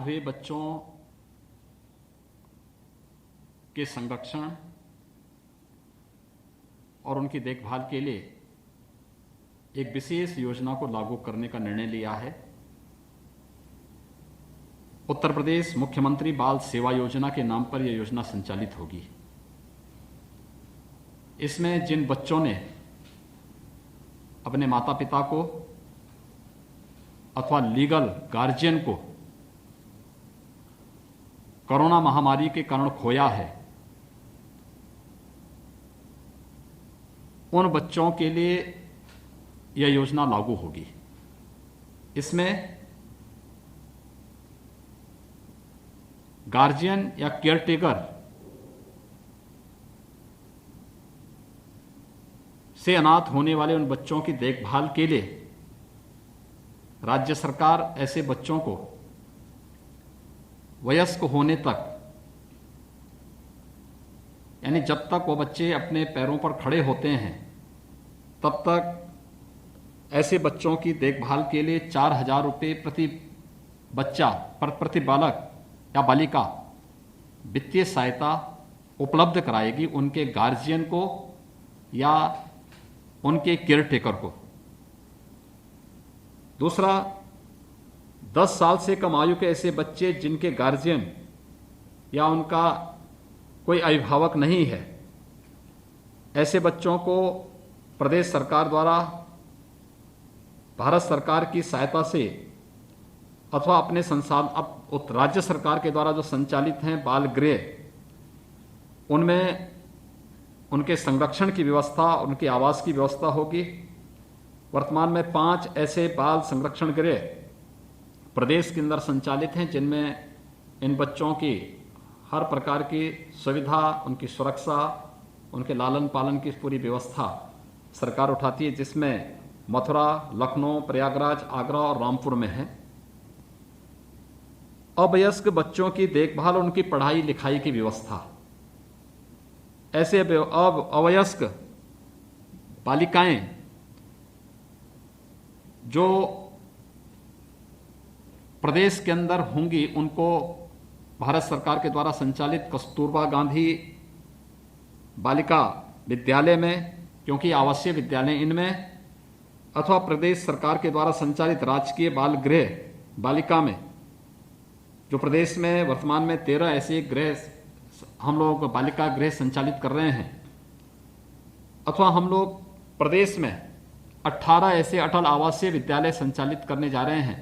अनाथ हुए बच्चों के संरक्षण और उनकी देखभाल के लिए एक विशेष योजना को लागू करने का निर्णय लिया है। उत्तर प्रदेश मुख्यमंत्री बाल सेवा योजना के नाम पर यह योजना संचालित होगी। इसमें जिन बच्चों ने अपने माता पिता को अथवा लीगल गार्जियन को कोरोना महामारी के कारण खोया है, उन बच्चों के लिए यह योजना लागू होगी। इसमें गार्जियन या केयरटेकर से अनाथ होने वाले उन बच्चों की देखभाल के लिए राज्य सरकार ऐसे बच्चों को वयस्क होने तक, यानी जब तक वो बच्चे अपने पैरों पर खड़े होते हैं तब तक ऐसे बच्चों की देखभाल के लिए 4,000 रुपये प्रति बच्चा प्रति बालक या बालिका वित्तीय सहायता उपलब्ध कराएगी उनके गार्जियन को या उनके केयरटेकर को। दूसरा, 10 साल से कम आयु के ऐसे बच्चे जिनके गार्जियन या उनका कोई अभिभावक नहीं है, ऐसे बच्चों को प्रदेश सरकार द्वारा भारत सरकार की सहायता से अथवा अपने राज्य सरकार के द्वारा जो संचालित हैं बाल गृह, उनमें उनके संरक्षण की व्यवस्था, उनके आवास की व्यवस्था होगी। वर्तमान में 5 ऐसे बाल संरक्षण गृह प्रदेश के अंदर संचालित हैं, जिनमें इन बच्चों की हर प्रकार की सुविधा, उनकी सुरक्षा, उनके लालन पालन की पूरी व्यवस्था सरकार उठाती है, जिसमें मथुरा, लखनऊ, प्रयागराज, आगरा और रामपुर में है। अवयस्क बच्चों की देखभाल, उनकी पढ़ाई लिखाई की व्यवस्था, ऐसे अवयस्क बालिकाएं जो प्रदेश के अंदर होंगी, उनको भारत सरकार के द्वारा संचालित कस्तूरबा गांधी बालिका विद्यालय में, क्योंकि आवासीय विद्यालय इनमें, अथवा प्रदेश सरकार के द्वारा संचालित राजकीय बाल गृह बालिका में, जो प्रदेश में वर्तमान में 13 ऐसे गृह हम लोग बालिका गृह संचालित कर रहे हैं, अथवा हम लोग प्रदेश में 18 ऐसे अटल आवासीय विद्यालय संचालित करने जा रहे हैं।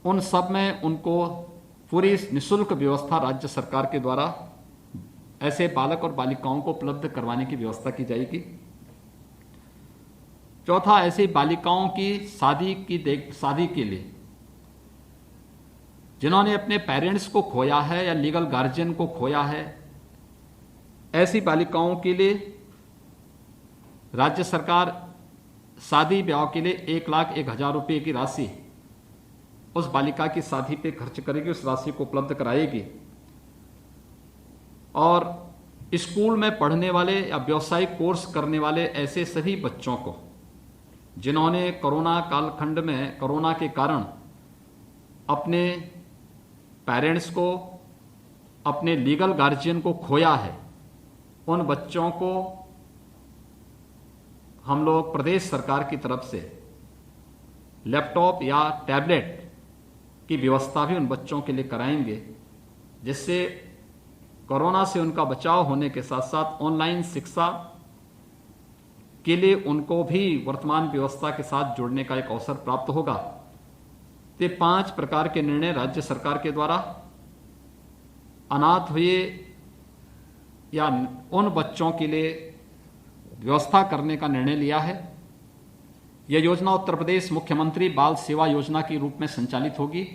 उन सब में उनको पूरी निःशुल्क व्यवस्था राज्य सरकार के द्वारा ऐसे बालक और बालिकाओं को उपलब्ध करवाने की व्यवस्था की जाएगी। चौथा, ऐसी बालिकाओं की शादी के लिए जिन्होंने अपने पेरेंट्स को खोया है या लीगल गार्जियन को खोया है, ऐसी बालिकाओं के लिए राज्य सरकार शादी ब्याह के लिए 1,01,000 रुपये की राशि उस बालिका की शादी पे खर्च करेगी, उस राशि को उपलब्ध कराएगी। और स्कूल में पढ़ने वाले या व्यावसायिक कोर्स करने वाले ऐसे सभी बच्चों को जिन्होंने कोरोना कालखंड में कोरोना के कारण अपने पेरेंट्स को, अपने लीगल गार्जियन को खोया है, उन बच्चों को हम लोग प्रदेश सरकार की तरफ से लैपटॉप या टैबलेट की व्यवस्था भी उन बच्चों के लिए कराएंगे, जिससे कोरोना से उनका बचाव होने के साथ साथ ऑनलाइन शिक्षा के लिए उनको भी वर्तमान व्यवस्था के साथ जुड़ने का एक अवसर प्राप्त होगा। ये 5 प्रकार के निर्णय राज्य सरकार के द्वारा अनाथ हुए या उन बच्चों के लिए व्यवस्था करने का निर्णय लिया है। यह योजना उत्तर प्रदेश मुख्यमंत्री बाल सेवा योजना के रूप में संचालित होगी।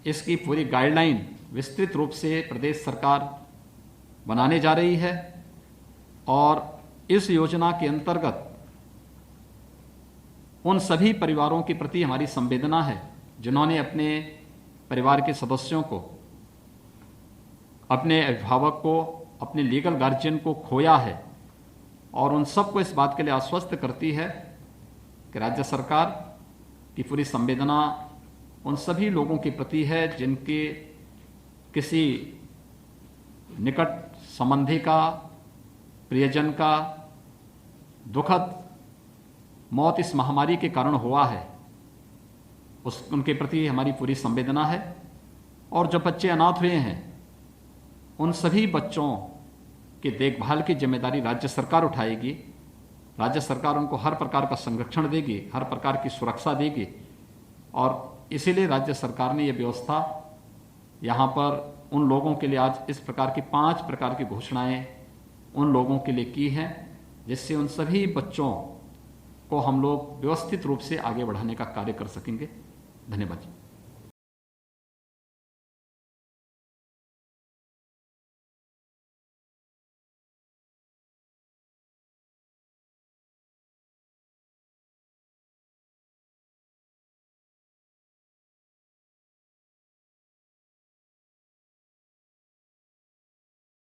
इसकी पूरी गाइडलाइन विस्तृत रूप से प्रदेश सरकार बनाने जा रही है और इस योजना के अंतर्गत उन सभी परिवारों के प्रति हमारी संवेदना है जिन्होंने अपने परिवार के सदस्यों को, अपने अभिभावक को, अपने लीगल गार्जियन को खोया है, और उन सबको इस बात के लिए आश्वस्त करती है कि राज्य सरकार की पूरी संवेदना उन सभी लोगों के प्रति है जिनके किसी निकट संबंधी का, प्रियजन का दुखद मौत इस महामारी के कारण हुआ है, उनके प्रति हमारी पूरी संवेदना है। और जो बच्चे अनाथ हुए हैं उन सभी बच्चों की देखभाल की जिम्मेदारी राज्य सरकार उठाएगी। राज्य सरकार उनको हर प्रकार का संरक्षण देगी, हर प्रकार की सुरक्षा देगी, और इसीलिए राज्य सरकार ने यह व्यवस्था यहाँ पर उन लोगों के लिए आज इस प्रकार की 5 प्रकार की घोषणाएं उन लोगों के लिए की हैं, जिससे उन सभी बच्चों को हम लोग व्यवस्थित रूप से आगे बढ़ाने का कार्य कर सकेंगे। धन्यवाद।